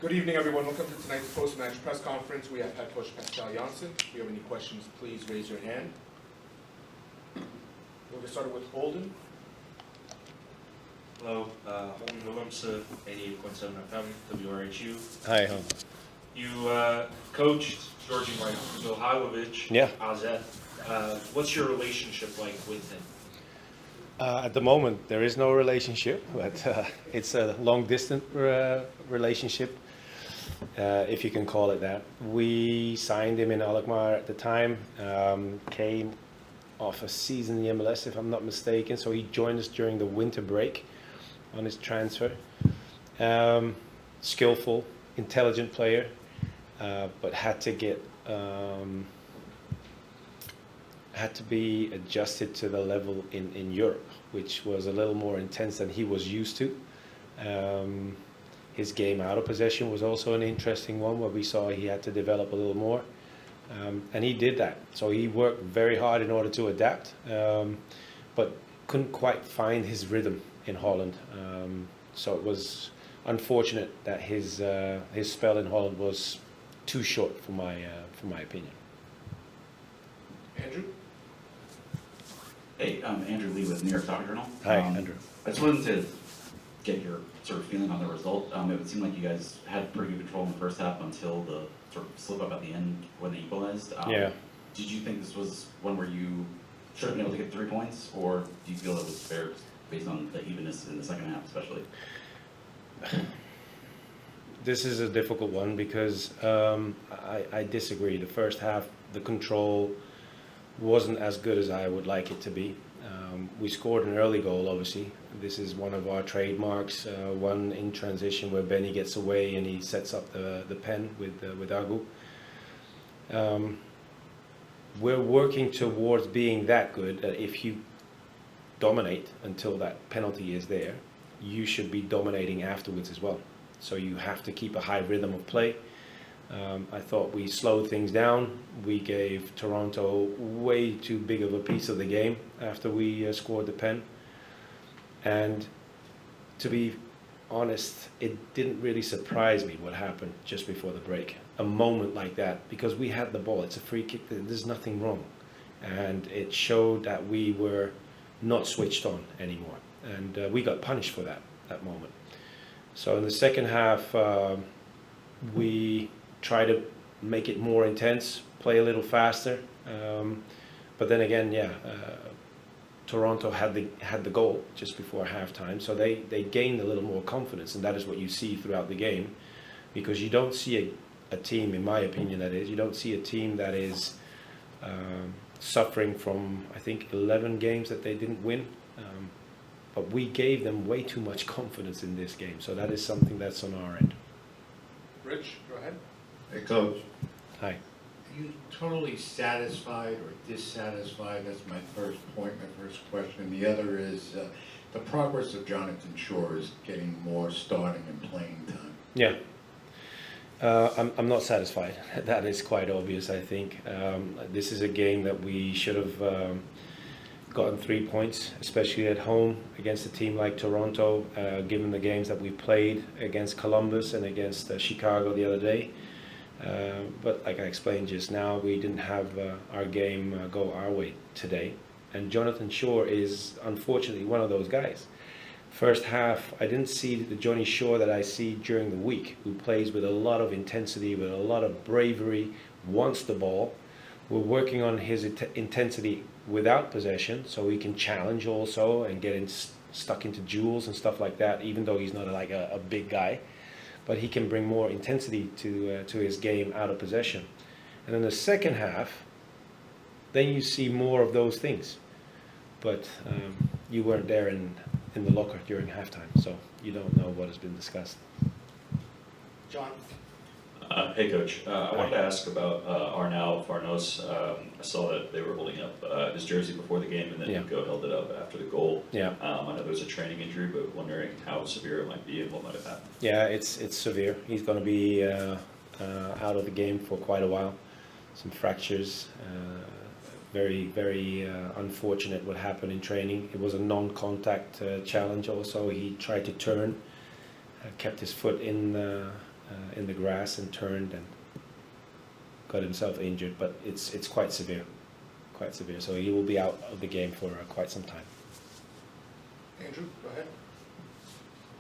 Good evening, everyone. Welcome to tonight's post-match press conference. We have head coach Pascal Jansen. If you have any questions, please raise your hand. We'll get started with Holden. Hello, Holden Willemse, 88.7 FM, WRHU. Hi, Holden. You coached Georgi Mihailovic, Yeah. AZ. What's your relationship like with him? At the moment, there is no relationship, but it's a long-distance relationship, if you can call it that. We signed him in Alkmaar at the time, came off a season in the MLS, if I'm not mistaken, so he joined us during the winter break on his transfer. Skillful, intelligent player, but had to be adjusted to the level in Europe, which was a little more intense than he was used to. His game out of possession was also an interesting one, where we saw he had to develop a little more, and he did that. So he worked very hard in order to adapt, but couldn't quite find his rhythm in Holland. So it was unfortunate that his spell in Holland was too short, for my opinion. Andrew? Hey, Andrew Lee with New York Soccer Journal. Hi, Andrew. I just wanted to get your sort of feeling on the result. It would seem like you guys had pretty good control in the first half until the sort of slip up at the end when they equalized. Yeah. Did you think this was one where you should have been able to get 3 points, or do you feel it was fair based on the evenness in the second half, especially? This is a difficult one because I disagree. The first half, the control wasn't as good as I would like it to be. We scored an early goal, obviously. This is one of our trademarks, one in transition where Benny gets away and he sets up the pen with Agu. We're working towards being that good that if you dominate until that penalty is there, you should be dominating afterwards as well. So you have to keep a high rhythm of play. I thought we slowed things down. We gave Toronto way too big of a piece of the game after we scored the pen. And to be honest, it didn't really surprise me what happened just before the break. A moment like that, because we had the ball. It's a free kick. There's nothing wrong. And it showed that we were not switched on anymore. And we got punished for that moment. So in the second half, we try to make it more intense, play a little faster, but then again, Toronto had the goal just before halftime, so they gained a little more confidence, and that is what you see throughout the game, because you don't see a team, in my opinion, you don't see a team that is suffering from, I think, 11 games that they didn't win, but we gave them way too much confidence in this game, so that is something that's on our end. Rich, go ahead. Hey, Coach. Hi. Are you totally satisfied or dissatisfied? That's my first point, my first question. The other is the progress of Jonathan Shore is getting more starting and playing time. Yeah. I'm not satisfied. That is quite obvious, I think. This is a game that we should have gotten 3 points, especially at home against a team like Toronto, given the games that we played against Columbus and against Chicago the other day. But like I explained just now, we didn't have our game go our way today. And Jonathan Shore is unfortunately one of those guys. First half, I didn't see the Johnny Shore that I see during the week, who plays with a lot of intensity, with a lot of bravery, wants the ball. We're working on his intensity without possession, so he can challenge also and get stuck into duels and stuff like that, even though he's not like a big guy. But he can bring more intensity to his game out of possession. And in the second half, then you see more of those things. But you weren't there in the locker during halftime, so you don't know what has been discussed. John? Hey, Coach. I wanted to ask about Arnau Farnos. I saw that they were holding up his jersey before the game, and then Nico held it up after the goal. Yeah. I know there was a training injury, but wondering how severe it might be and what might have happened. Yeah, it's severe. He's going to be out of the game for quite a while. Some fractures. Very, very unfortunate what happened in training. It was a non-contact challenge also. He tried to turn, kept his foot in in the grass and turned and got himself injured, but it's quite severe. Quite severe. So he will be out of the game for quite some time. Andrew, go ahead.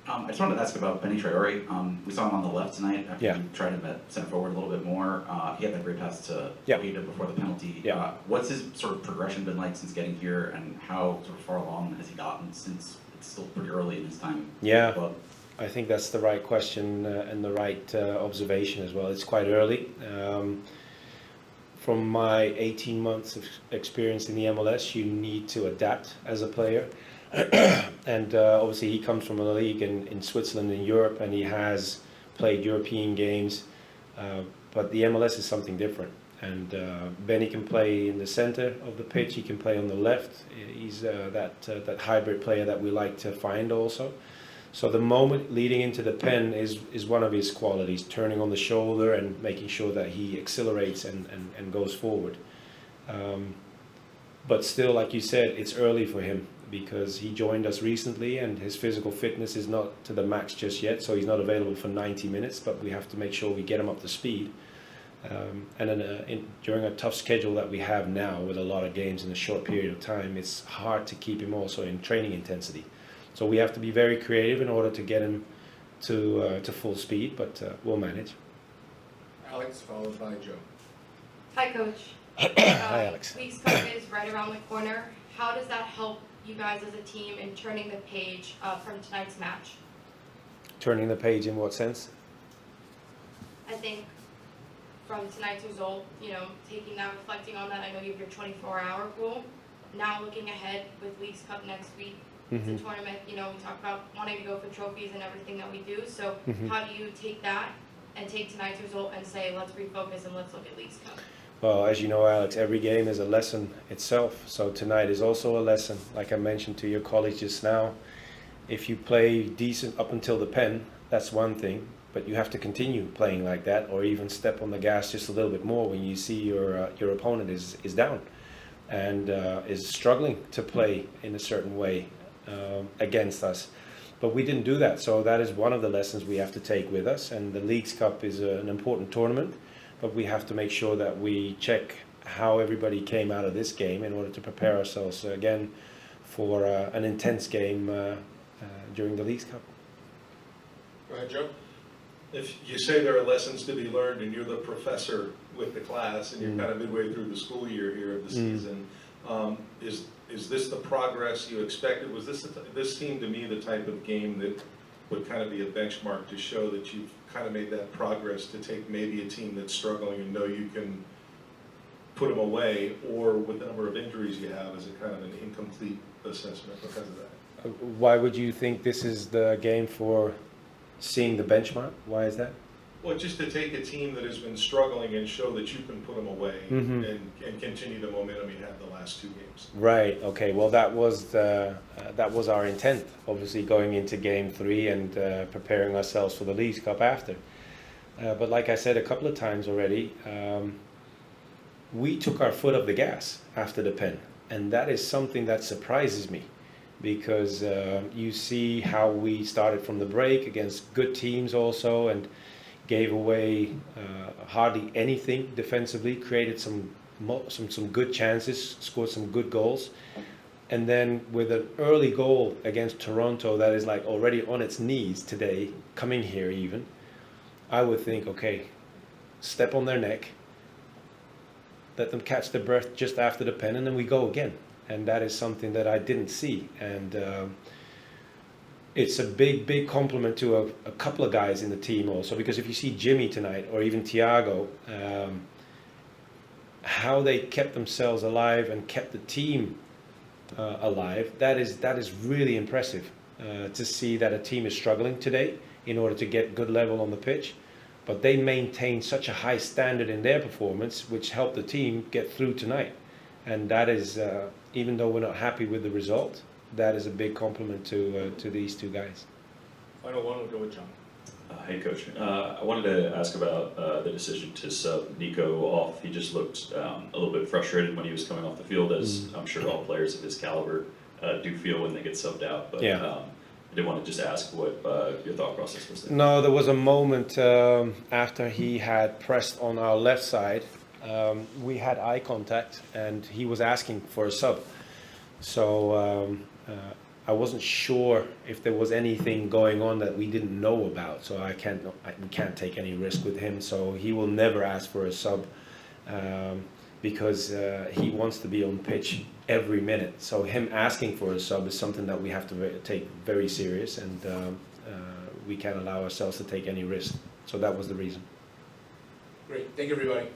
I just wanted to ask about Benny Traore. We saw him on the left tonight after Yeah. he tried him at center forward a little bit more. He had that great pass to Yeah. Ojeda before the penalty. Yeah. What's his sort of progression been like since getting here, and how sort of far along has he gotten since it's still pretty early in his time? Yeah. Well, I think that's the right question and the right observation as well. It's quite early. From my 18 months of experience in the MLS, you need to adapt as a player. And obviously he comes from a league in Switzerland and Europe, and he has played European games. But the MLS is something different. And Benny can play in the center of the pitch, he can play on the left. He's that hybrid player that we like to find also. So the moment leading into the pen is one of his qualities, turning on the shoulder and making sure that he accelerates and goes forward. But still, like you said, it's early for him because he joined us recently and his physical fitness is not to the max just yet, so he's not available for 90 minutes, but we have to make sure we get him up to speed. And then during a tough schedule that we have now with a lot of games in a short period of time, it's hard to keep him also in training intensity. So we have to be very creative in order to get him to full speed, but we'll manage. Alex, followed by Joe. Hi, Coach. Hi, Alex. League's Cup is right around the corner. How does that help you guys as a team in turning the page from tonight's match? Turning the page in what sense? I think from tonight's result, taking that, reflecting on that, I know you have your 24-hour rule. Now looking ahead with League's Cup next week, it's a tournament, we talk about wanting to go for trophies and everything that we do. So how do you take that and take tonight's result and say, let's refocus and let's look at League's Cup? Well, as you know, Alex, every game is a lesson itself. So tonight is also a lesson. Like I mentioned to your colleagues just now, if you play decent up until the pen, that's one thing. But you have to continue playing like that, or even step on the gas just a little bit more when you see your opponent is down and is struggling to play in a certain way against us. But we didn't do that, so that is one of the lessons we have to take with us. And the Leagues Cup is an important tournament, but we have to make sure that we check how everybody came out of this game in order to prepare ourselves again for an intense game during the Leagues Cup. Go ahead, Joe. If you say there are lessons to be learned and you're the professor with the class and you're kind of midway through the school year here of the season, is this the progress you expected? Was this seemed to me the type of game that would kind of be a benchmark to show that you've kind of made that progress to take maybe a team that's struggling and know you can put them away, or with the number of injuries you have, is it kind of an incomplete assessment because of that? Why would you think this is the game for seeing the benchmark? Why is that? Well, just to take a team that has been struggling and show that you can put them away and continue the momentum you had the last two games. Right. Okay. Well, that was our intent, obviously, going into Game 3 and preparing ourselves for the Leagues Cup after. But like I said a couple of times already, we took our foot off the gas after the pen, and that is something that surprises me, because you see how we started from the break against good teams also, and gave away hardly anything defensively, created some good chances, scored some good goals, and then with an early goal against Toronto that is like already on its knees today, coming here even, I would think, okay, step on their neck, let them catch their breath just after the pen, and then we go again. And that is something that I didn't see. And it's a big compliment to a couple of guys in the team also, because if you see Jimmy tonight or even Thiago, how they kept themselves alive and kept the team alive, that is really impressive to see that a team is struggling today in order to get good level on the pitch, but they maintain such a high standard in their performance, which helped the team get through tonight. And that is, even though we're not happy with the result, that is a big compliment to these two guys. Final one, we'll go with John. Hey, Coach. I wanted to ask about the decision to sub Nico off. He just looked a little bit frustrated when he was coming off the field, as I'm sure all players of his caliber do feel when they get subbed out. But Yeah. I did want to just ask what your thought process was there. No, there was a moment after he had pressed on our left side. We had eye contact, and he was asking for a sub. So I wasn't sure if there was anything going on that we didn't know about. So we can't take any risk with him. So he will never ask for a sub because he wants to be on pitch every minute. So him asking for a sub is something that we have to take very serious, and we can't allow ourselves to take any risk. So that was the reason. Great, thank you, everybody.